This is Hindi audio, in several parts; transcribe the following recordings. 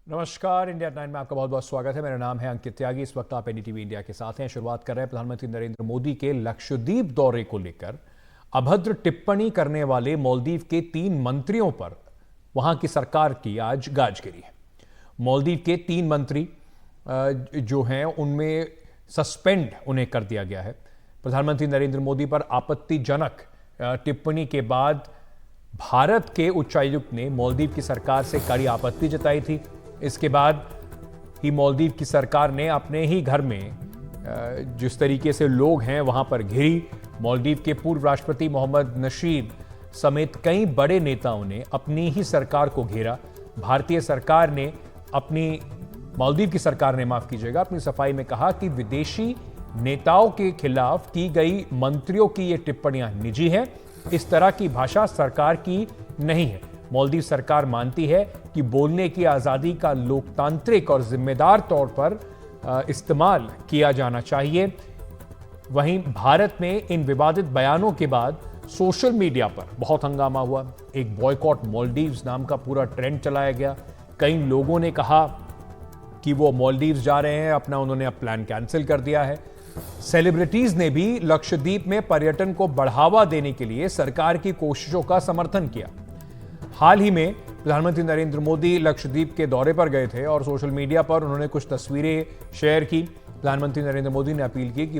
नमस्कार, इंडिया 9 में आपका बहुत बहुत स्वागत है। मेरा नाम है अंकित त्यागी। इस वक्त आप एनडीटीवी इंडिया के साथ हैं। शुरुआत कर रहे हैं प्रधानमंत्री नरेंद्र मोदी के लक्षद्वीप दौरे को लेकर अभद्र टिप्पणी करने वाले मालदीव के 3 मंत्रियों पर वहां की सरकार की आज गाज गिरी है। मालदीव के 3 मंत्री जो हैं उनमें सस्पेंड उन्हें कर दिया गया है। प्रधानमंत्री नरेंद्र मोदी पर आपत्तिजनक टिप्पणी के बाद भारत के उच्चायुक्त ने मालदीव की सरकार से कड़ी आपत्ति जताई थी। इसके बाद ही मालदीव की सरकार ने अपने ही घर में जिस तरीके से लोग हैं वहां पर घिरी। मालदीव के पूर्व राष्ट्रपति मोहम्मद नशीद समेत कई बड़े नेताओं ने अपनी ही सरकार को घेरा। भारतीय सरकार ने मालदीव की सरकार ने माफ कीजिएगा, अपनी सफाई में कहा कि विदेशी नेताओं के खिलाफ की गई मंत्रियों की ये टिप्पणियां निजी हैं। इस तरह की भाषा सरकार की नहीं है। मालदीव सरकार मानती है कि बोलने की आजादी का लोकतांत्रिक और जिम्मेदार तौर पर इस्तेमाल किया जाना चाहिए। वहीं भारत में इन विवादित बयानों के बाद सोशल मीडिया पर बहुत हंगामा हुआ। एक बॉयकॉट मालदीव्स नाम का पूरा ट्रेंड चलाया गया। कई लोगों ने कहा कि वो मालदीव्स जा रहे हैं, उन्होंने प्लान कैंसिल कर दिया है। सेलिब्रिटीज ने भी लक्षद्वीप में पर्यटन को बढ़ावा देने के लिए सरकार की कोशिशों का समर्थन किया। हाल ही में प्रधानमंत्री नरेंद्र मोदी लक्षद्वीप के दौरे पर गए थे और सोशल मीडिया पर उन्होंने कुछ तस्वीरें शेयर की। प्रधानमंत्री नरेंद्र मोदी ने अपील की कि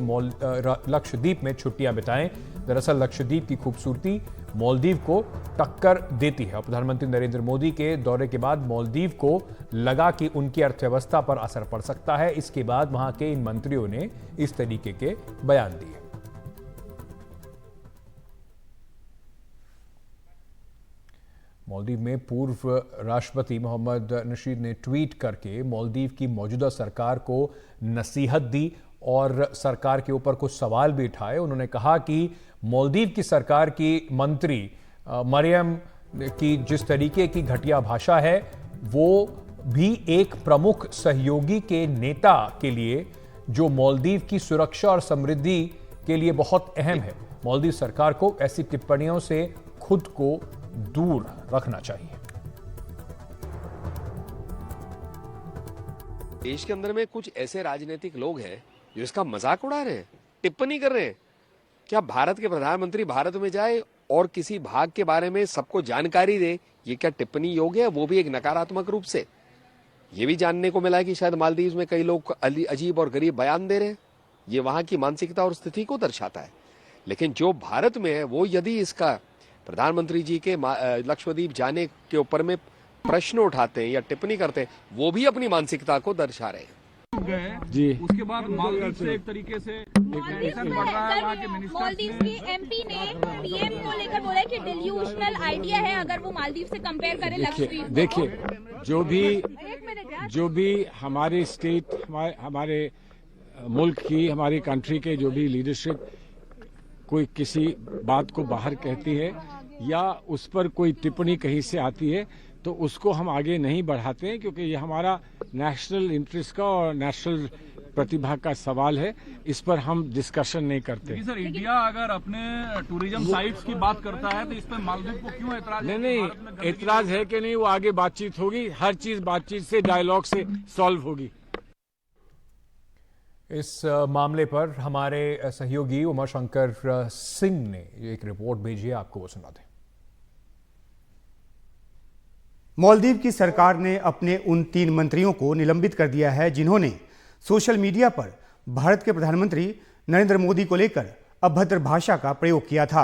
लक्षद्वीप में छुट्टियां बिताएं। दरअसल लक्षद्वीप की खूबसूरती मालदीव को टक्कर देती है और प्रधानमंत्री नरेंद्र मोदी के दौरे के बाद मालदीव को लगा कि उनकी अर्थव्यवस्था पर असर पड़ सकता है। इसके बाद वहां के इन मंत्रियों ने इस तरीके के बयान दिए। मालदीव में पूर्व राष्ट्रपति मोहम्मद नशीद ने ट्वीट करके मालदीव की मौजूदा सरकार को नसीहत दी और सरकार के ऊपर कुछ सवाल भी उठाए। उन्होंने कहा कि मालदीव की सरकार की मंत्री मरियम की जिस तरीके की घटिया भाषा है वो भी एक प्रमुख सहयोगी के नेता के लिए जो मालदीव की सुरक्षा और समृद्धि के लिए बहुत अहम है। मालदीव सरकार को ऐसी टिप्पणियों से खुद को दूर रखना चाहिए। देश के अंदर में कुछ ऐसे राजनीतिक लोग हैं जो इसका मजाक उड़ा रहे हैं, टिप्पणी कर रहे हैं। क्या भारत के प्रधानमंत्री भारत में जाए और किसी भाग के बारे में सबको जानकारी दे, ये क्या टिप्पणी योग्य है? वो भी एक नकारात्मक रूप से। ये भी जानने को मिला है कि शायद मालदीव में कई लोग अजीब और गरीब बयान दे रहे हैं। ये वहां की मानसिकता और स्थिति को दर्शाता है। लेकिन जो भारत में है वो यदि इसका प्रधानमंत्री जी के लक्षद्वीप जाने के ऊपर में प्रश्न उठाते हैं या टिप्पणी करते हैं, वो भी अपनी मानसिकता को दर्शा रहे हैं। जी, उसके बाद मालदीव से एक तरीके से टेंशन बढ़ रहा है। वहाँ के मिनिस्टर मालदीव के एमपी ने पीएम को लेकर बोला कि डिल्यूशनल आइडिया है अगर वो मालदीव से कंपेयर करें लक्षद्वीप। देखिए, जो भी हमारे स्टेट, हमारे मुल्क की, हमारी कंट्री के जो भी लीडरशिप कोई किसी बात को बाहर कहती है या उस पर कोई टिप्पणी कहीं से आती है तो उसको हम आगे नहीं बढ़ाते हैं, क्योंकि ये हमारा नेशनल इंटरेस्ट का और नेशनल प्रतिभा का सवाल है। इस पर हम डिस्कशन नहीं करते। सर, इंडिया अगर अपने टूरिज्म साइट्स की बात करता है तो इस पर मालदीव को क्यों एतराज? नहीं, एतराज है कि नहीं, वो आगे बातचीत होगी। हर चीज बातचीत से, डायलॉग से सॉल्व होगी। इस मामले पर हमारे सहयोगी उमाशंकर सिंह ने एक रिपोर्ट भेजी है, आपको वो सुना दें। मालदीव की सरकार ने अपने उन 3 मंत्रियों को निलंबित कर दिया है जिन्होंने सोशल मीडिया पर भारत के प्रधानमंत्री नरेंद्र मोदी को लेकर अभद्र भाषा का प्रयोग किया था।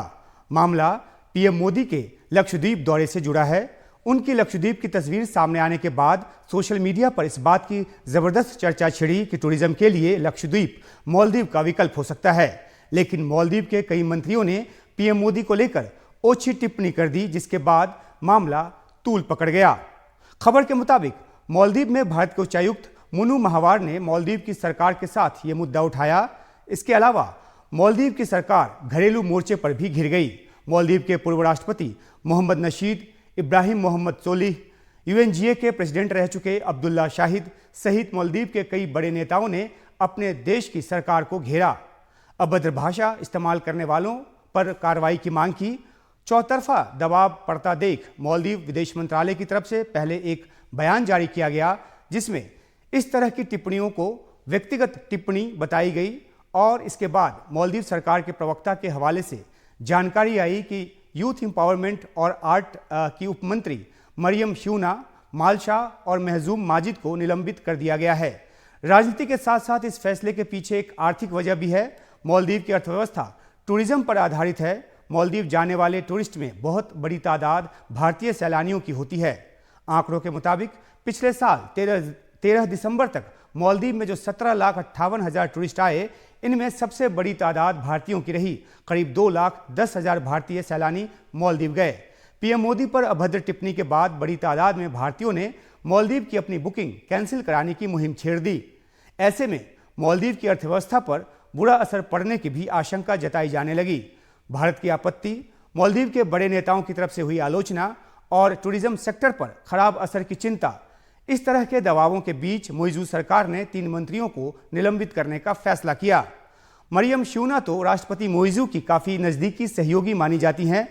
मामला पीएम मोदी के लक्षद्वीप दौरे से जुड़ा है। उनकी लक्षद्वीप की तस्वीर सामने आने के बाद सोशल मीडिया पर इस बात की जबरदस्त चर्चा छिड़ी कि टूरिज्म के लिए लक्षद्वीप मालदीव का विकल्प हो सकता है। लेकिन मालदीव के कई मंत्रियों ने पीएम मोदी को लेकर ओछी टिप्पणी कर दी, जिसके बाद मामला तूल पकड़ गया। खबर के मुताबिक मालदीव में भारत के उच्चायुक्त मुनु महावार ने मालदीव की सरकार के साथ ये मुद्दा उठाया। इसके अलावा मालदीव की सरकार घरेलू मोर्चे पर भी घिर गई। मालदीव के पूर्व राष्ट्रपति मोहम्मद नशीद, इब्राहिम मोहम्मद सोलिह, यूएनजीए के प्रेसिडेंट रह चुके अब्दुल्ला शाहिद सहित मालदीव के कई बड़े नेताओं ने अपने देश की सरकार को घेरा। अभद्र भाषा इस्तेमाल करने वालों पर कार्रवाई की मांग की। चौतरफा दबाव पड़ता देख मालदीव विदेश मंत्रालय की तरफ से पहले एक बयान जारी किया गया, जिसमें इस तरह की टिप्पणियों को व्यक्तिगत टिप्पणी बताई गई और इसके बाद मालदीव सरकार के प्रवक्ता के हवाले से जानकारी आई कि यूथ एम्पावरमेंट और आर्ट की उपमंत्री मरियम श्यूना, मालशा और महजूम माजिद को निलंबित कर दिया गया है। राजनीति के साथ साथ इस फैसले के पीछे एक आर्थिक वजह भी है। मालदीव की अर्थव्यवस्था टूरिज्म पर आधारित है। मालदीव जाने वाले टूरिस्ट में बहुत बड़ी तादाद भारतीय सैलानियों की होती है। आंकड़ों के मुताबिक पिछले साल 13 दिसंबर तक मालदीव में जो 17,58,000 टूरिस्ट आए, इनमें सबसे बड़ी तादाद भारतीयों की रही। करीब 2,10,000 भारतीय सैलानी मालदीव गए। पीएम मोदी पर अभद्र टिप्पणी के बाद बड़ी तादाद में भारतीयों ने मालदीव की अपनी बुकिंग कैंसिल कराने की मुहिम छेड़ दी। ऐसे में मालदीव की अर्थव्यवस्था पर बुरा असर पड़ने की भी आशंका जताई जाने लगी। भारत की आपत्ति, मालदीव के बड़े नेताओं की तरफ से हुई आलोचना और टूरिज्म सेक्टर पर खराब असर की चिंता, इस तरह के दबावों के बीच मोइजू सरकार ने 3 मंत्रियों को निलंबित करने का फैसला किया। मरियम श्यूना तो राष्ट्रपति मोइजू की काफ़ी नज़दीकी सहयोगी मानी जाती हैं।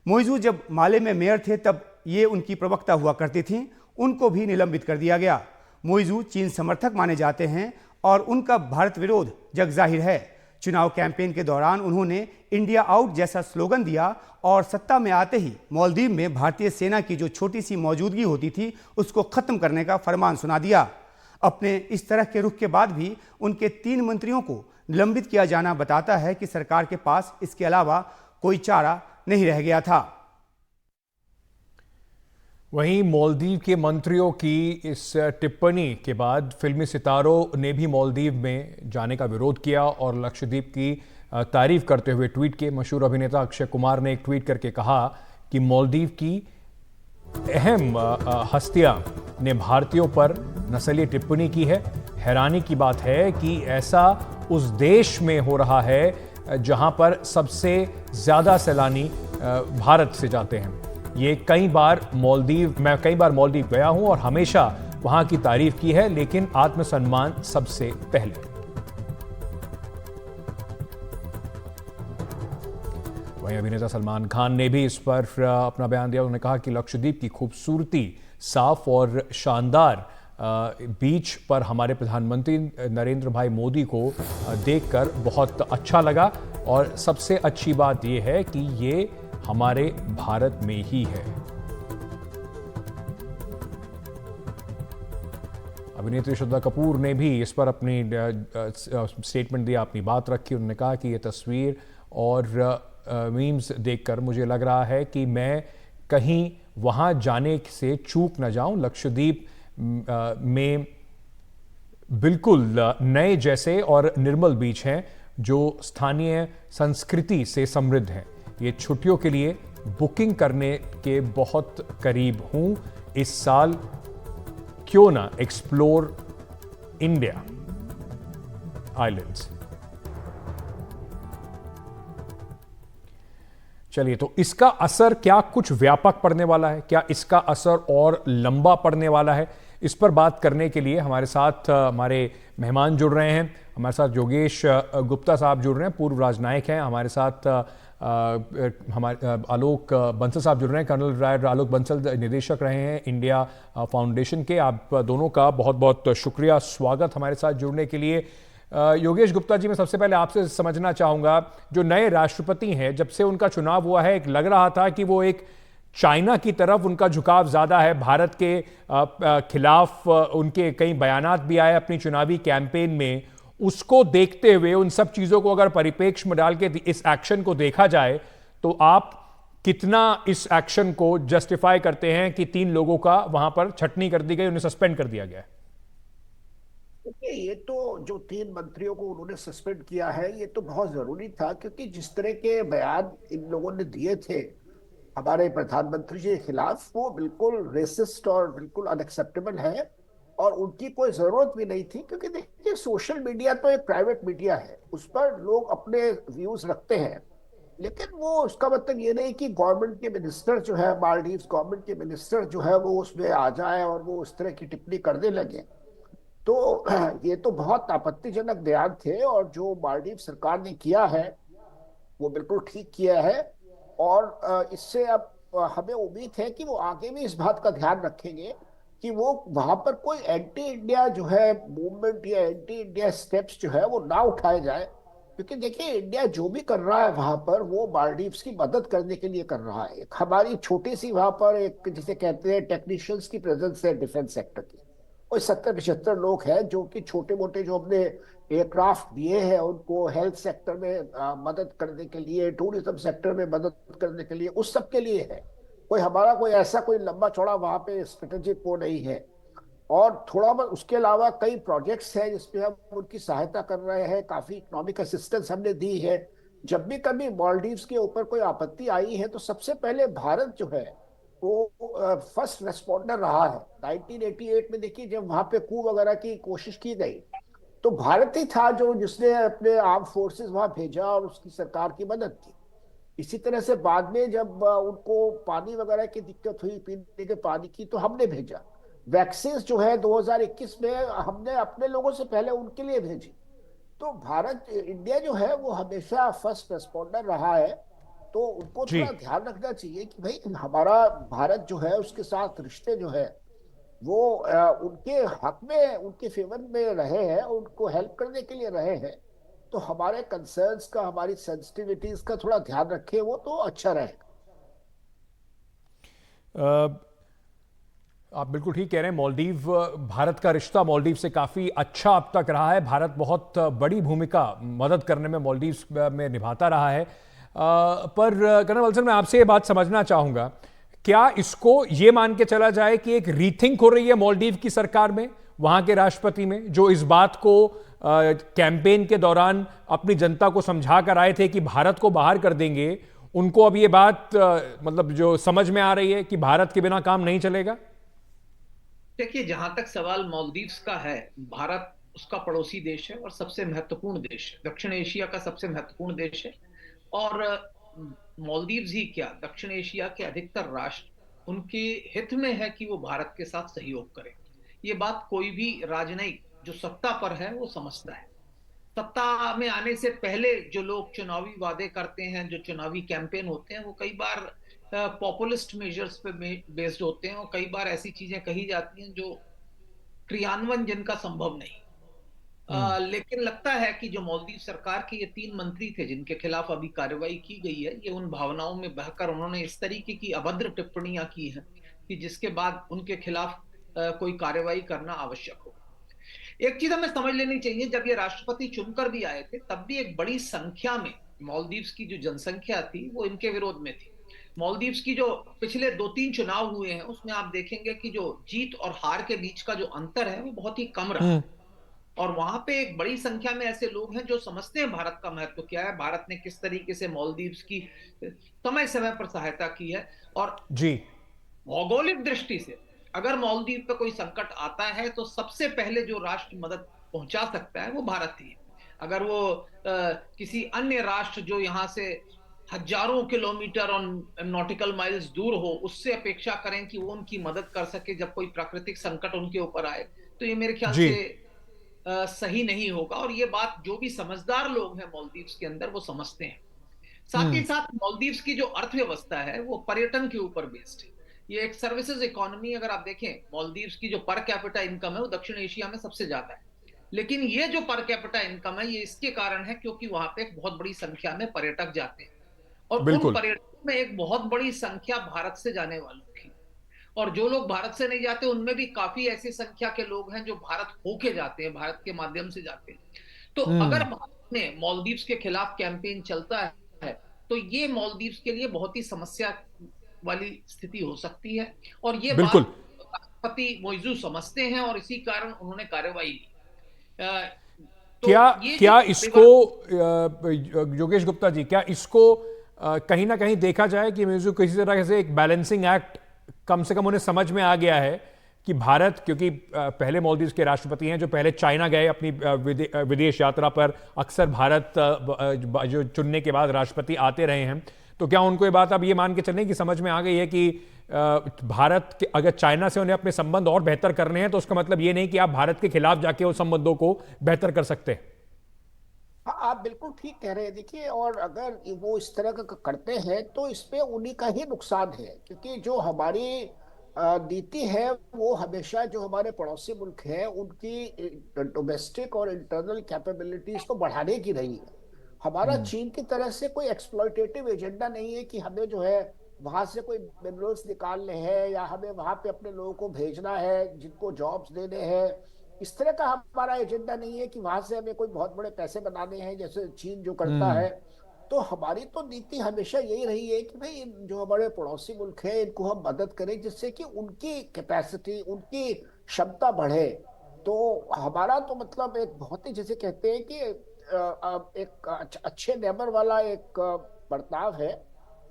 मोइजू जब माले में मेयर थे तब ये उनकी प्रवक्ता हुआ करती थीं। उनको भी निलंबित कर दिया गया। मोइजू चीन समर्थक माने जाते हैं और उनका भारत विरोध जग जाहिर है। चुनाव कैंपेन के दौरान उन्होंने इंडिया आउट जैसा स्लोगन दिया और सत्ता में आते ही मालदीव में भारतीय सेना की जो छोटी सी मौजूदगी होती थी उसको खत्म करने का फरमान सुना दिया। अपने इस तरह के रुख के बाद भी उनके 3 मंत्रियों को निलंबित किया जाना बताता है कि सरकार के पास इसके अलावा कोई चारा नहीं रह गया था। वहीं मालदीव के मंत्रियों की इस टिप्पणी के बाद फिल्मी सितारों ने भी मालदीव में जाने का विरोध किया और लक्षद्वीप की तारीफ करते हुए ट्वीट किए। मशहूर अभिनेता अक्षय कुमार ने एक ट्वीट करके कहा कि मालदीव की अहम हस्तियां ने भारतीयों पर नस्लीय टिप्पणी की है। हैरानी की बात है कि ऐसा उस देश में हो रहा है जहां पर सबसे ज्यादा सैलानी भारत से जाते हैं। मैं कई बार मालदीव गया हूं और हमेशा वहां की तारीफ की है, लेकिन आत्मसम्मान सबसे पहले। वहीं अभिनेता सलमान खान ने भी इस पर अपना बयान दिया। उन्होंने कहा कि लक्षद्वीप की खूबसूरती, साफ और शानदार बीच पर हमारे प्रधानमंत्री नरेंद्र भाई मोदी को देखकर बहुत अच्छा लगा और सबसे अच्छी बात यह है कि ये हमारे भारत में ही है। अभिनेत्री श्रद्धा कपूर ने भी इस पर अपनी स्टेटमेंट दिया, अपनी बात रखी। उन्होंने कहा कि ये तस्वीर और मीम्स देखकर मुझे लग रहा है कि मैं कहीं वहां जाने से चूक न जाऊं। लक्षद्वीप में बिल्कुल नए जैसे और निर्मल बीच हैं जो स्थानीय संस्कृति से समृद्ध हैं। ये छुट्टियों के लिए बुकिंग करने के बहुत करीब हूं। इस साल क्यों ना एक्सप्लोर इंडिया आइलैंड्स। चलिए, तो इसका असर क्या कुछ व्यापक पड़ने वाला है? क्या इसका असर और लंबा पड़ने वाला है? इस पर बात करने के लिए हमारे साथ हमारे मेहमान जुड़ रहे हैं। हमारे साथ योगेश गुप्ता साहब जुड़ रहे हैं, पूर्व राजनायक हैं। हमारे साथ हमारे आलोक बंसल साहब जुड़ रहे हैं, कर्नल रिटायर्ड आलोक बंसल निदेशक रहे हैं इंडिया फाउंडेशन के। आप दोनों का बहुत बहुत शुक्रिया, स्वागत हमारे साथ जुड़ने के लिए। योगेश गुप्ता जी, मैं सबसे पहले आपसे समझना चाहूँगा, जो नए राष्ट्रपति हैं, जब से उनका चुनाव हुआ है, एक लग रहा था कि वो एक चाइना की तरफ उनका झुकाव ज़्यादा है, भारत के खिलाफ उनके कई बयानात भी आए अपनी चुनावी कैंपेन में। उसको देखते हुए, उन सब चीज़ों को अगर परिप्रेक्ष्य में डाल के इस एक्शन को देखा जाए, तो आप कितना इस एक्शन को जस्टिफाई करते हैं कि 3 लोगों का वहां पर छटनी कर दी गई, उन्हें सस्पेंड कर दिया गया है? ये तो जो 3 मंत्रियों को उन्होंने सस्पेंड किया है, ये तो बहुत जरूरी था, क्योंकि जिस तरह के बयान इन लोगों ने दिए थे हमारे प्रधानमंत्री जी के खिलाफ, वो बिल्कुल रेसिस्ट और बिल्कुल अनएक्सेप्टेबल है और उनकी कोई जरूरत भी नहीं थी। क्योंकि देखिए, सोशल मीडिया तो एक प्राइवेट मीडिया है, उस पर लोग अपने व्यूज रखते हैं, लेकिन वो उसका मतलब ये नहीं कि गवर्नमेंट के मिनिस्टर जो है, मालदीव गवर्नमेंट के मिनिस्टर जो है, वो उसमें आ जाए और वो उस तरह की टिप्पणी करने लगे। तो ये तो बहुत आपत्तिजनक बयान थे और जो मालदीव सरकार ने किया है वो बिल्कुल ठीक किया है। और इससे अब हमें उम्मीद है कि वो आगे भी इस बात का ध्यान रखेंगे कि वो वहां पर कोई एंटी इंडिया जो है मूवमेंट या एंटी इंडिया स्टेप्स जो है वो ना उठाए जाए। क्योंकि देखिए इंडिया जो भी कर रहा है वहां पर वो मालदीव्स की मदद करने के लिए कर रहा है। एक हमारी छोटी सी वहां पर एक जिसे कहते हैं टेक्नीशियंस की प्रेजेंस है डिफेंस सेक्टर की। कोई 70-75 लोग हैं जो कि छोटे मोटे जो हमने एयरक्राफ्ट दिए हैं उनको हेल्थ सेक्टर में मदद करने के लिए, टूरिज्म सेक्टर में मदद करने के लिए, उस सब के लिए है। कोई हमारा कोई ऐसा कोई लंबा चौड़ा वहां पे स्ट्रेटेजिक वो नहीं है। और थोड़ा बहुत उसके अलावा कई प्रोजेक्ट्स हैं जिसपे हम उनकी सहायता कर रहे हैं, काफी इकोनॉमिक असिस्टेंस हमने दी है। जब भी कभी मालदीव्स के ऊपर कोई आपत्ति आई है तो सबसे पहले भारत जो है वो फर्स्ट रेस्पॉन्डर रहा है। 1988 में देखिए जब वहां पे कू वगैरह की कोशिश की गई तो भारत ही था जो जिसने अपने आर्म फोर्सेस वहां भेजा और उसकी सरकार की मदद की। इसी तरह से बाद में जब उनको पानी वगैरह की दिक्कत हुई, पीने के पानी की, तो हमने भेजा। वैक्सीन जो है 2021 में हमने अपने लोगों से पहले उनके लिए भेजी। तो भारत इंडिया जो है वो हमेशा फर्स्ट रेस्पॉन्डर रहा है। तो उनको जी। थोड़ा ध्यान रखना चाहिए कि भाई हमारा भारत जो है उसके साथ रिश्ते जो है वो उनके हक में, उनके फेवर में रहे हैं, उनको हेल्प करने के लिए रहे हैं। तो हमारे कंसर्न्स का, हमारी सेंसिटिविटीज का थोड़ा ध्यान रखें वो तो अच्छा रहेगा। आप बिल्कुल ठीक कह रहे हैं। मालदीव, भारत का रिश्ता मालदीव से काफ़ी अच्छा अब तक रहा है। भारत बहुत बड़ी भूमिका मदद करने में मालदीव में निभाता रहा है। पर कर्नल वल्सन, मैं आपसे ये बात समझना चाहूँगा, क्या इसको ये मान के चला जाए कि एक रीथिंक हो रही है मालदीव की सरकार में, वहाँ के राष्ट्रपति में, जो इस बात को कैंपेन के दौरान अपनी जनता को समझा कर आए थे कि भारत को बाहर कर देंगे, उनको अब ये बात मतलब जो समझ में आ रही है कि भारत के बिना काम नहीं चलेगा? देखिए, जहां तक सवाल मालदीव्स का है, भारत उसका पड़ोसी देश है और सबसे महत्वपूर्ण देश है, दक्षिण एशिया का सबसे महत्वपूर्ण देश है। और मालदीव्स ही क्या, दक्षिण एशिया के अधिकतर राष्ट्र उनके हित में है कि वो भारत के साथ सहयोग करें। ये बात कोई भी राजनयिक जो सत्ता पर है वो समझता है। सत्ता में आने से पहले जो लोग चुनावी वादे करते हैं, जो चुनावी कैंपेन होते हैं, वो कई बार पॉपुलिस्ट मेजर्स पे बेस्ड होते हैं और कई बार ऐसी चीजें कही जाती हैं जो क्रियान्वयन जिनका संभव नहीं। लेकिन लगता है कि जो मालदीव सरकार के ये 3 मंत्री थे जिनके खिलाफ अभी कार्रवाई की गई है, ये उन भावनाओं में बहकर उन्होंने इस तरीके की अभद्र टिप्पणियां की हैं कि जिसके बाद उनके खिलाफ कोई कार्रवाई करना आवश्यक हो। एक चीज हमें समझ लेनी चाहिए, जब ये राष्ट्रपति चुनकर भी आए थे तब भी एक बड़ी संख्या में मालदीव्स की जो जनसंख्या थी वो इनके विरोध में थी। मालदीव्स की जो पिछले 2-3 चुनाव हुए हैं उसमें आप देखेंगे कि जो जीत और हार के बीच का जो अंतर है वो बहुत ही कम रहा। और वहां पे एक बड़ी संख्या में ऐसे लोग हैं जो समझते हैं भारत का महत्व क्या है, भारत ने किस तरीके से मालदीव्स की समय समय पर सहायता की है। और जी, भौगोलिक दृष्टि से अगर मालदीव पे कोई संकट आता है तो सबसे पहले जो राष्ट्र मदद पहुंचा सकता है वो भारत ही है। अगर वो किसी अन्य राष्ट्र जो यहाँ से हजारों किलोमीटर और नॉटिकल माइल्स दूर हो उससे अपेक्षा करें कि वो उनकी मदद कर सके जब कोई प्राकृतिक संकट उनके ऊपर आए, तो ये मेरे ख्याल जी। से सही नहीं होगा। और ये बात जो भी समझदार लोग हैं मालदीव्स के अंदर वो समझते हैं। साथ ही साथ मालदीव्स की जो अर्थव्यवस्था है वो पर्यटन के ऊपर बेस्ड है। ये एक सर्विसेज इकोनॉमी, अगर आप देखें मालदीव्स की जो पर कैपिटा इनकम है वो दक्षिण एशिया में सबसे ज्यादा है। लेकिन ये जो पर कैपिटा इनकम है ये इसके कारण है क्योंकि वहां पे एक बहुत बड़ी संख्या में पर्यटक जाते हैं और उन बिल्कुल। पर्यटकों में एक बहुत बड़ी संख्या भारत से जाने वालों की। और जो लोग भारत से नहीं जाते उनमें भी काफी ऐसी संख्या के लोग हैं जो भारत होके जाते हैं, भारत के माध्यम से जाते हैं। तो अगर भारत में मालदीव्स के खिलाफ कैंपेन चलता है तो ये मालदीव्स के लिए बहुत ही समस्या वाली स्थिति हो सकती है। और ये बात बिल्कुल। राष्ट्रपति मोइजू समझते हैं और इसी कारण उन्होंने कार्रवाई की। तो क्या ये क्या जो इसको योगेश गुप्ता जी, क्या इसको कहीं ना कहीं देखा जाए कि म्यूजिक किसी तरह से एक बैलेंसिंग एक्ट कम से कम उन्हें समझ में आ गया है कि भारत, क्योंकि पहले मालदीव के राष्ट्रपति हैं जो पहले चाइना गए अपनी विदेश यात्रा पर, अक्सर भारत जो चुनने के बाद राष्ट्रपति आते रहे हैं, तो क्या उनको ये बात अब ये मान के चलने की समझ में आ गई है कि भारत के अगर चाइना से उन्हें अपने संबंध और बेहतर करने हैं तो उसका मतलब ये नहीं कि आप भारत के खिलाफ जाके उन संबंधों को बेहतर कर सकते हैं? हाँ, आप बिल्कुल ठीक कह रहे हैं। देखिए, और अगर वो इस तरह का करते हैं तो इसमें उन्हीं का ही नुकसान है, क्योंकि जो हमारी नीति है वो हमेशा जो हमारे पड़ोसी मुल्क हैं उनकी डोमेस्टिक और इंटरनल कैपेबिलिटीज को बढ़ाने की रही है। हमारा चीन की तरह से कोई एक्सप्लॉयटेटिव एजेंडा नहीं है कि हमें जो है वहां से कोई मिनरल्स निकालने हैं या हमें वहां पे अपने लोगों को भेजना है जिनको जॉब्स देने हैं। इस तरह का हमारा एजेंडा नहीं है कि वहां से हमें कोई बहुत बड़े पैसे बनाने हैं जैसे चीन जो करता है। तो हमारी तो नीति हमेशा यही रही है कि भाई जो हमारे पड़ोसी मुल्क हैं इनको हम मदद करें जिससे कि उनकी कैपेसिटी उनकी क्षमता बढ़े। तो हमारा तो मतलब एक बहुत ही जैसे कहते हैं कि एक अच्छे नेबर वाला एक बर्ताव है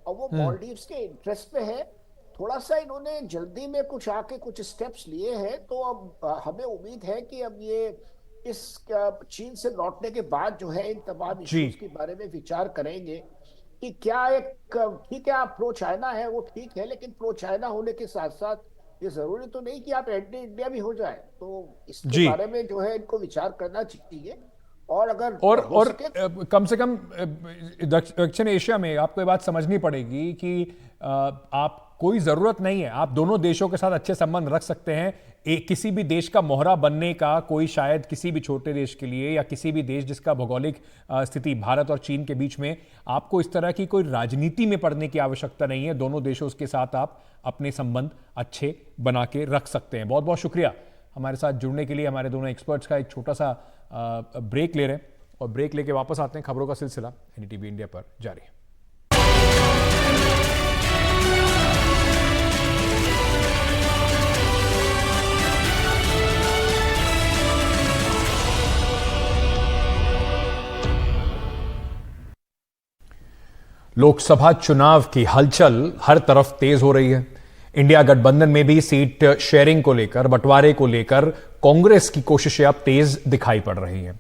और वो मालदीव्स के इंटरेस्ट में है। थोड़ा सा इन्होंने जल्दी में कुछ आके कुछ स्टेप्स लिए हैं तो अब हमें उम्मीद है कि अब ये इस चीन से लौटने के बाद जो है इन तमाम इश्यूज के बारे में विचार करेंगे कि क्या एक ठीक है आप प्रो चाइना है वो ठीक है लेकिन प्रो चाइना होने के साथ साथ ये जरूरी तो नहीं कि आप एंटी इंडिया भी हो जाए। तो इसके बारे में जो है इनको विचार करना चाहिए और अगर और कम से कम दक्षिण एशिया में आपको ये बात समझनी पड़ेगी कि आप कोई जरूरत नहीं है, आप दोनों देशों के साथ अच्छे संबंध रख सकते हैं। किसी भी देश का मोहरा बनने का कोई शायद किसी भी छोटे देश के लिए या किसी भी देश जिसका भौगोलिक स्थिति भारत और चीन के बीच में, आपको इस तरह की कोई राजनीति में पड़ने की आवश्यकता नहीं है। दोनों देशों के साथ आप अपने संबंध अच्छे बना के रख सकते हैं। बहुत बहुत शुक्रिया हमारे साथ जुड़ने के लिए। हमारे दोनों एक्सपर्ट्स का एक छोटा सा ब्रेक ले रहे हैं और ब्रेक लेके वापस आते हैं। खबरों का सिलसिला एनडीटीवी इंडिया पर जारी है। लोकसभा चुनाव की हलचल हर तरफ तेज हो रही है। इंडिया गठबंधन में भी सीट शेयरिंग को लेकर, बंटवारे को लेकर कांग्रेस की कोशिशें अब तेज दिखाई पड़ रही हैं।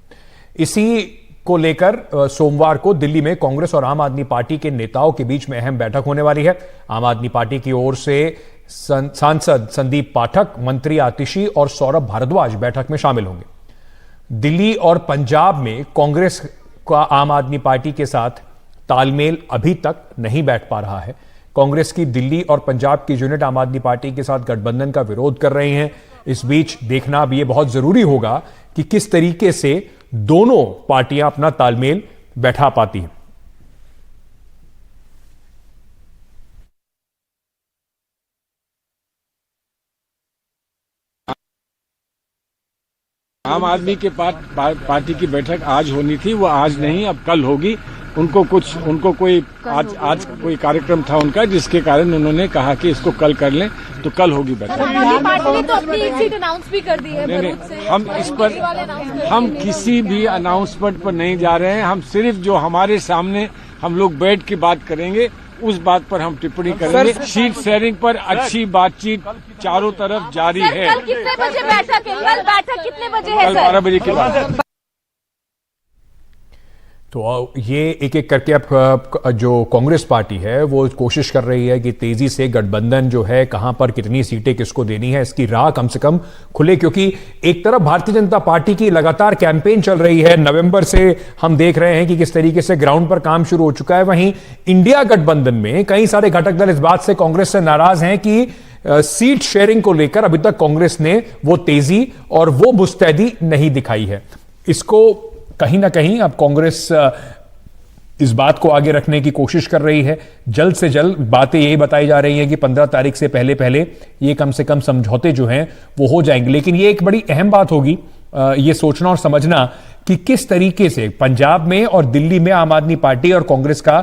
इसी को लेकर सोमवार को दिल्ली में कांग्रेस और आम आदमी पार्टी के नेताओं के बीच में अहम बैठक होने वाली है। आम आदमी पार्टी की ओर से सांसद संदीप पाठक, मंत्री आतिशी और सौरभ भारद्वाज बैठक में शामिल होंगे। दिल्ली और पंजाब में कांग्रेस का आम आदमी पार्टी के साथ तालमेल अभी तक नहीं बैठ पा रहा है। कांग्रेस की दिल्ली और पंजाब की यूनिट आम आदमी पार्टी के साथ गठबंधन का विरोध कर रही हैं। इस बीच देखना अब यह बहुत जरूरी होगा कि किस तरीके से दोनों पार्टियां अपना तालमेल बैठा पाती हैं। आम आदमी के पार्टी की बैठक आज होनी थी, वो आज नहीं अब कल होगी। उनको कोई आज कोई कार्यक्रम था उनका जिसके कारण उन्होंने कहा कि इसको कल कर लें, तो कल होगी बैठक। पार्टी ने तो अपनी एक सीट अनाउंस भी कर दी है भरूच से। हम इस पर हम किसी भी अनाउंसमेंट पर नहीं जा रहे हैं। हम सिर्फ जो हमारे सामने हम लोग बैठ के बात करेंगे उस बात पर हम टिप्पणी करेंगे। सीट शेयरिंग पर अच्छी बातचीत चारों तरफ जारी है। कल कितने बजे बैठक है? कल बैठक कितने बजे है? कल 12 बजे के बाद। तो ये एक एक करके अब जो कांग्रेस पार्टी है वो कोशिश कर रही है कि तेजी से गठबंधन जो है कहां पर कितनी सीटें किसको देनी है इसकी राह कम से कम खुले, क्योंकि एक तरफ भारतीय जनता पार्टी की लगातार कैंपेन चल रही है। नवंबर से हम देख रहे हैं कि किस तरीके से ग्राउंड पर काम शुरू हो चुका है। वहीं इंडिया गठबंधन में कई सारे घटक दल इस बात से कांग्रेस से नाराज हैं कि सीट शेयरिंग को लेकर अभी तक कांग्रेस ने वो तेजी और वो मुस्तैदी नहीं दिखाई है। इसको कहीं ना कहीं अब कांग्रेस इस बात को आगे रखने की कोशिश कर रही है। जल्द से जल्द बातें यही बताई जा रही हैं कि 15 तारीख से पहले ये कम से कम समझौते जो हैं वो हो जाएंगे। लेकिन ये एक बड़ी अहम बात होगी ये सोचना और समझना कि किस तरीके से पंजाब में और दिल्ली में आम आदमी पार्टी और कांग्रेस का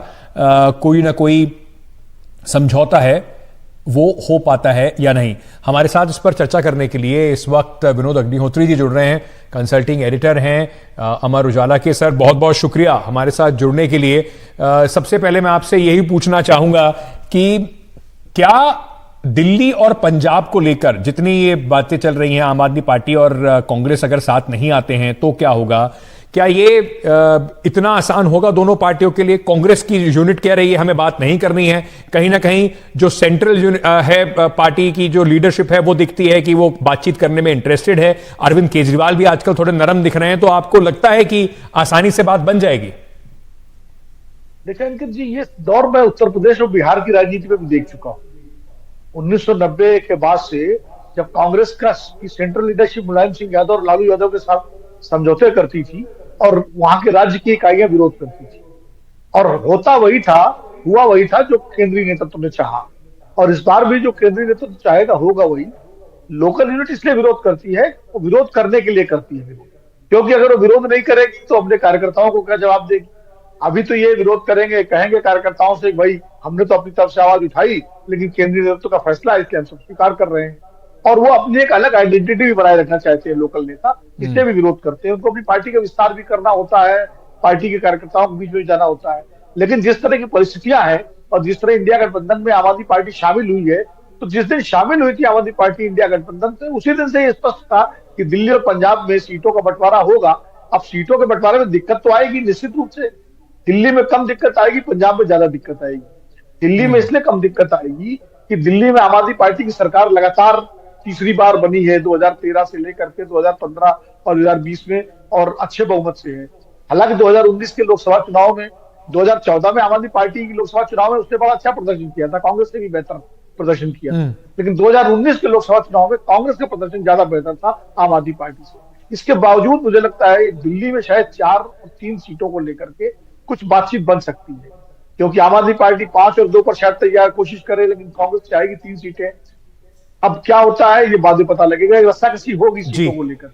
कोई ना कोई समझौता है वो हो पाता है या नहीं। हमारे साथ इस पर चर्चा करने के लिए इस वक्त विनोद अग्निहोत्री जी जुड़ रहे हैं, कंसल्टिंग एडिटर हैं अमर उजाला के। सर बहुत बहुत शुक्रिया हमारे साथ जुड़ने के लिए। सबसे पहले मैं आपसे यही पूछना चाहूंगा कि क्या दिल्ली और पंजाब को लेकर जितनी ये बातें चल रही हैं, आम आदमी पार्टी और कांग्रेस अगर साथ नहीं आते हैं तो क्या होगा? क्या ये इतना आसान होगा दोनों पार्टियों के लिए? कांग्रेस की यूनिट कह रही है हमें बात नहीं करनी है, कहीं ना कहीं जो सेंट्रल है पार्टी की जो लीडरशिप है वो दिखती है कि वो बातचीत करने में इंटरेस्टेड है। अरविंद केजरीवाल भी आजकल थोड़े नरम दिख रहे हैं, तो आपको लगता है कि आसानी से बात बन जाएगी? देखिए अंकित जी, ये दौर मैं उत्तर प्रदेश और बिहार की राजनीति में भी देख चुका हूं। 1990 के बाद से जब कांग्रेस का की सेंट्रल लीडरशिप मुलायम सिंह यादव और लालू यादव के साथ समझौते करती थी और वहां के राज्य की इकाइयां विरोध करती थी, और होता वही था, हुआ वही था जो केंद्रीय नेतृत्व ने चाहा, और इस बार भी जो केंद्रीय नेतृत्व चाहेगा होगा वही। लोकल यूनिट इसलिए विरोध करती है, वो विरोध करने के लिए करती है विरोध, क्योंकि अगर वो विरोध नहीं करेगी तो अपने कार्यकर्ताओं को क्या जवाब देगी। अभी तो ये विरोध करेंगे, कहेंगे कार्यकर्ताओं से भाई हमने तो अपनी तरफ से आवाज उठाई, लेकिन केंद्रीय नेतृत्व का फैसला है इसलिए हम सब स्वीकार कर रहे हैं। और वो अपनी एक अलग आइडेंटिटी भी बनाए रखना चाहते हैं लोकल नेता, इसलिए भी विरोध करते हैं। उनको अपनी पार्टी का विस्तार भी करना होता है, पार्टी के कार्यकर्ताओं के बीच में जाना होता है। लेकिन जिस तरह की परिस्थितियां हैं और जिस तरह इंडिया गठबंधन में आम आदमी पार्टी शामिल हुई है, तो जिस दिन शामिल हुई थी आम आदमी पार्टी इंडिया गठबंधन से, उसी दिन से ये स्पष्ट था कि दिल्ली और पंजाब में सीटों का बंटवारा होगा। अब सीटों के बंटवारे में दिक्कत तो आएगी निश्चित रूप से, दिल्ली में कम दिक्कत आएगी, पंजाब में ज्यादा दिक्कत आएगी। दिल्ली में इसलिए कम दिक्कत आएगी कि दिल्ली में आम आदमी पार्टी की सरकार लगातार तीसरी बार बनी है, 2013 से लेकर के 2015 और 2020 में, और अच्छे बहुमत से है। हालांकि 2019 के लोकसभा चुनाव में, 2014 में आम आदमी पार्टी की लोकसभा चुनाव में उसने बड़ा अच्छा प्रदर्शन किया था, कांग्रेस से भी बेहतर प्रदर्शन किया, लेकिन 2019 के लोकसभा चुनाव में कांग्रेस का प्रदर्शन ज्यादा बेहतर था आम आदमी पार्टी से। इसके बावजूद मुझे लगता है दिल्ली में शायद 4 और 3 सीटों को लेकर के कुछ बातचीत बन सकती है, क्योंकि आम आदमी पार्टी 5 और 2 पर शायद तैयार कोशिश करे, लेकिन कांग्रेस चाहेगी 3 सीटें। अब क्या होता है ये बाद में पता लगेगा, रस्साकसी होगी सीटों को लेकर।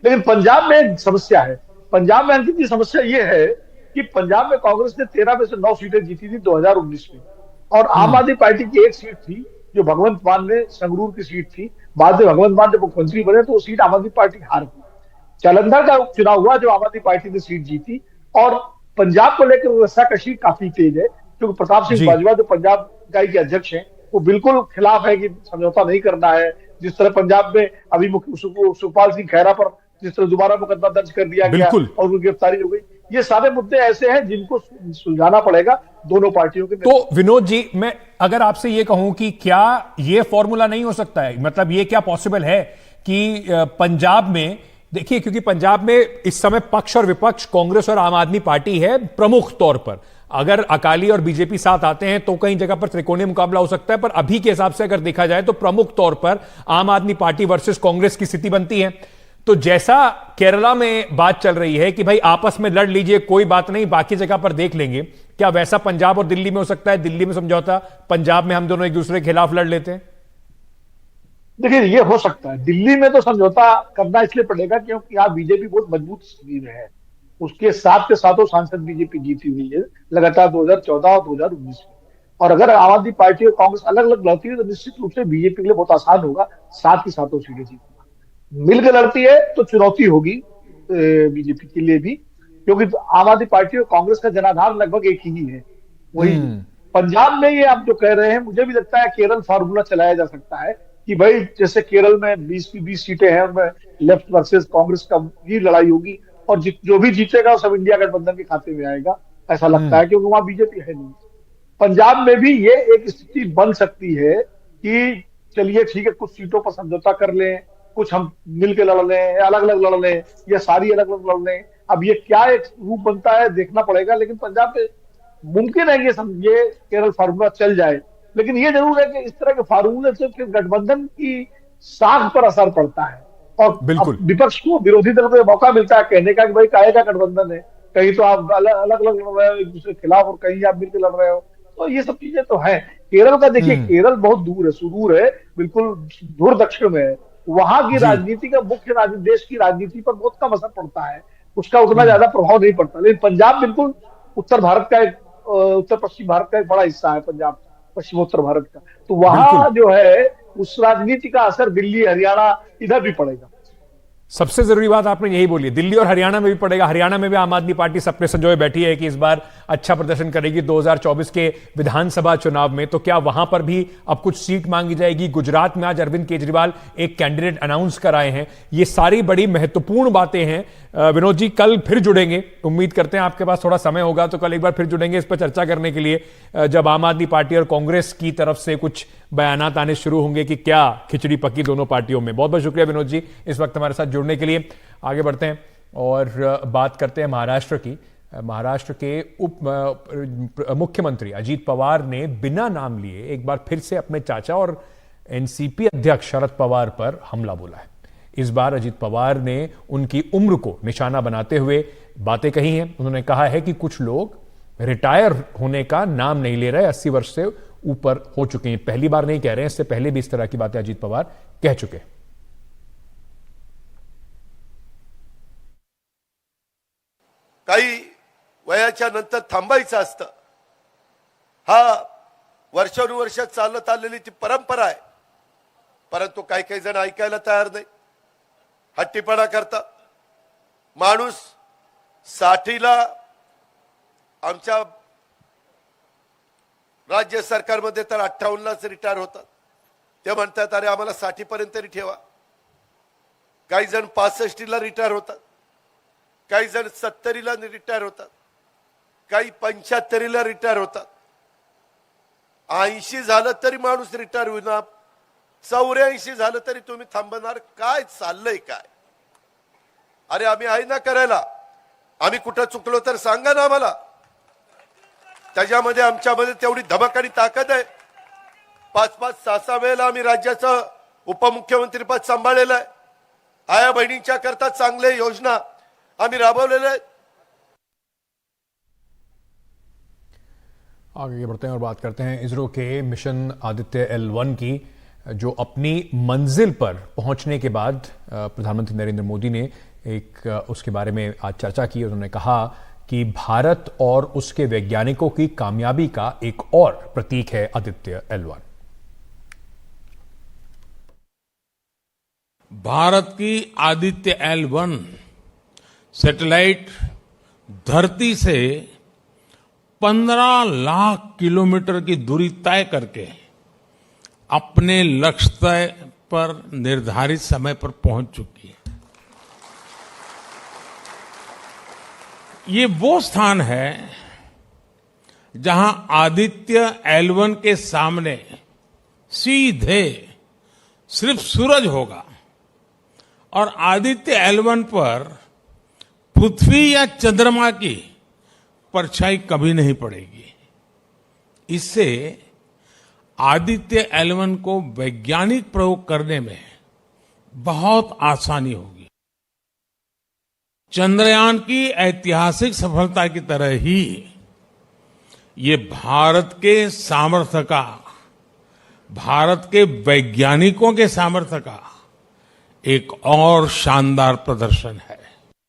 लेकिन पंजाब में एक समस्या है, पंजाब में अंकित की समस्या ये है कि पंजाब में कांग्रेस ने 13 में से 9 सीटें जीती थी 2019 में, और आम आदमी पार्टी की एक सीट थी जो भगवंत मान ने, संगरूर की सीट थी, बाद में भगवंत मान जब मुख्यमंत्री बने तो वो सीट आम आदमी पार्टी हार गई। जालंधर का उपचुनाव हुआ जो आम आदमी पार्टी ने सीट जीती, और पंजाब को लेकर रस्साकशी काफी तेज है, क्योंकि प्रताप सिंह बाजवा जो पंजाब इकाई के अध्यक्ष हैं वो बिल्कुल खिलाफ है कि समझौता नहीं करना है। जिस तरह पंजाब में अभी सुखपाल सिंह खैरा पर जिस तरह दोबारा मुकदमा दर्ज कर दिया गया और उनकी गिरफ्तारी हो गई, ये सारे मुद्दे ऐसे हैं जिनको सुलझाना पड़ेगा दोनों पार्टियों के। तो विनोद जी, मैं अगर आपसे ये कहूं कि क्या ये फॉर्मूला नहीं हो सकता है, मतलब ये क्या पॉसिबल है कि पंजाब में, देखिए क्योंकि पंजाब में इस समय पक्ष और विपक्ष कांग्रेस और आम आदमी पार्टी है प्रमुख तौर पर, अगर अकाली और बीजेपी साथ आते हैं तो कई जगह पर त्रिकोणीय मुकाबला हो सकता है, पर अभी के हिसाब से अगर देखा जाए तो प्रमुख तौर पर आम आदमी पार्टी वर्सेस कांग्रेस की स्थिति बनती है। तो जैसा केरला में बात चल रही है कि भाई आपस में लड़ लीजिए, कोई बात नहीं, बाकी जगह पर देख लेंगे, क्या वैसा पंजाब और दिल्ली में हो सकता है? दिल्ली में समझौता, पंजाब में हम दोनों एक दूसरे के खिलाफ लड़ लेते हैं। देखिए ये हो सकता है, दिल्ली में तो समझौता करना इसलिए पड़ेगा क्योंकि यहाँ बीजेपी बहुत मजबूत स्थिति में है, उसके 7 के 7 सांसद बीजेपी जीती हुई है लगातार 2014 और 2019 में, और अगर आम आदमी पार्टी और कांग्रेस अलग अलग लड़ती है तो निश्चित रूप से बीजेपी के लिए बहुत आसान होगा 7 की 7 सीटें जीतना। मिलकर लड़ती है तो चुनौती होगी बीजेपी के लिए भी, क्योंकि आम आदमी पार्टी और कांग्रेस का जनाधार लगभग एक ही है वही। पंजाब में ये आप जो कह रहे हैं, मुझे भी लगता है केरल फार्मूला चलाया जा सकता है कि भाई जैसे केरल में 20 की 20 सीटें हैं, उनमें लेफ्ट वर्सेस कांग्रेस का ही लड़ाई होगी, और जो भी जीतेगा वो सब इंडिया गठबंधन के खाते में आएगा, ऐसा लगता है, क्योंकि वहां बीजेपी है नहीं। पंजाब में भी ये एक स्थिति बन सकती है कि चलिए ठीक है, कुछ सीटों पर समझौता कर लें, कुछ हम मिलकर लड़ लें, अलग अलग लड़ लें, या सारी अलग अलग लड़ लें। अब ये क्या एक रूप बनता है देखना पड़ेगा, लेकिन पंजाब में मुमकिन है ये केरल फार्मूला चल जाए। लेकिन ये जरूर है कि इस तरह के फार्मूले से गठबंधन की साख पर असर पड़ता है, और विपक्ष को, विरोधी दल को मौका मिलता है कहने का कि भाई काहे का गठबंधन है, कहीं तो आप अलग अलग लड़ रहे हो एक दूसरे के खिलाफ और कहीं आप मिलकर लड़ रहे हो, तो ये सब चीजें तो है। केरल का देखिए, केरल बहुत दूर है, सुदूर है, बिल्कुल दूर दक्षिण में है, वहां की राजनीति का मुख्य देश की राजनीति पर बहुत कम असर पड़ता है, उसका उतना ज्यादा प्रभाव नहीं पड़ता। लेकिन पंजाब बिल्कुल उत्तर भारत का एक, उत्तर पश्चिम भारत का एक बड़ा हिस्सा है पंजाब, पश्चिमोत्तर भारत का, तो वहां जो है उस राजनीति का असर दिल्ली हरियाणा इधर भी पड़ेगा। सबसे जरूरी बात आपने यही बोली, दिल्ली और हरियाणा में भी पड़ेगा। हरियाणा में भी आम आदमी पार्टी सपने संजोए बैठी है कि इस बार अच्छा प्रदर्शन करेगी 2024 के विधानसभा चुनाव में, तो क्या वहां पर भी अब कुछ सीट मांगी जाएगी? गुजरात में आज अरविंद केजरीवाल एक कैंडिडेट अनाउंस कराए हैं। ये सारी बड़ी महत्वपूर्ण बातें हैं। विनोद जी, कल फिर जुड़ेंगे, उम्मीद करते हैं आपके पास थोड़ा समय होगा तो कल एक बार फिर जुड़ेंगे इस पर चर्चा करने के लिए, जब आम आदमी पार्टी और कांग्रेस की तरफ से कुछ बयानात आने शुरू होंगे कि क्या खिचड़ी पकी दोनों पार्टियों में। बहुत बहुत शुक्रिया विनोद जी इस वक्त हमारे साथ जुड़ने के लिए। आगे बढ़ते हैं और बात करते हैं महाराष्ट्र की। महाराष्ट्र के उप मुख्यमंत्री अजीत पवार ने बिना नाम लिए एक बार फिर से अपने चाचा और एनसीपी अध्यक्ष शरद पवार पर हमला बोला है। इस बार अजीत पवार ने उनकी उम्र को निशाना बनाते हुए बातें कही हैं। उन्होंने कहा है कि कुछ लोग रिटायर होने का नाम नहीं ले रहे, 80 वर्ष से ऊपर हो चुके हैं। पहली बार नहीं कह रहे हैं, इससे पहले भी इस तरह की बातें अजीत पवार कह चुके हैं। काही वयाच्या नंतर थांबायचं असतं, हा वर्षानुवर्ष चालत आलेली ती परंपरा आहे, परंतु काही काही जण ऐकायला तयार नाही, हट्टीपणा करता। माणूस 60ला आमच्या राज्य सरकारमध्ये तर 58लाच रिटायर होतात। ते म्हणतात अरे आम्हाला 60 पर्यंत तरी ठेवा। काही जण 65ला रिटायर होतात, काही जण 70ला रिटायर होतात, काही 75ला रिटायर होतात। 80 झालं तरी माणूस रिटायर होणार, 84 झालं तरी तुम्ही थांबणार। काय चाललंय काय? अरे आम्ही आहे ना करायला, आम्ही कुठं चुकलो तर सांगा ना आम्हाला। त्याच्यामध्ये आमच्यामध्ये तेवढी धमक आणि ताकद आहे। 5-5, 6-6 वेळेला आम्ही राज्याचं उपमुख्यमंत्री पद सांभाळलेलं आहे। आया बहिणींच्या करता चांगले योजना आम्ही राबवलेले आहेत। आगे बढ़ते हैं और बात करते हैं इसरो के मिशन आदित्य L1 की, जो अपनी मंजिल पर पहुंचने के बाद प्रधानमंत्री नरेंद्र मोदी ने एक उसके बारे में आज चर्चा की। उन्होंने कहा कि भारत और उसके वैज्ञानिकों की कामयाबी का एक और प्रतीक है आदित्य L1। भारत की आदित्य L1 सैटेलाइट धरती से 15 लाख किलोमीटर की दूरी तय करके अपने लक्ष्य तय पर निर्धारित समय पर पहुंच चुकी है। ये वो स्थान है जहां आदित्य L1 के सामने सीधे सिर्फ सूरज होगा और आदित्य L1 पर पृथ्वी या चंद्रमा की परछाई कभी नहीं पड़ेगी। इससे आदित्य L1 को वैज्ञानिक प्रयोग करने में बहुत आसानी होगी। चंद्रयान की ऐतिहासिक सफलता की तरह ही ये भारत के सामर्थ्य का, भारत के वैज्ञानिकों के सामर्थ्य का एक और शानदार प्रदर्शन है।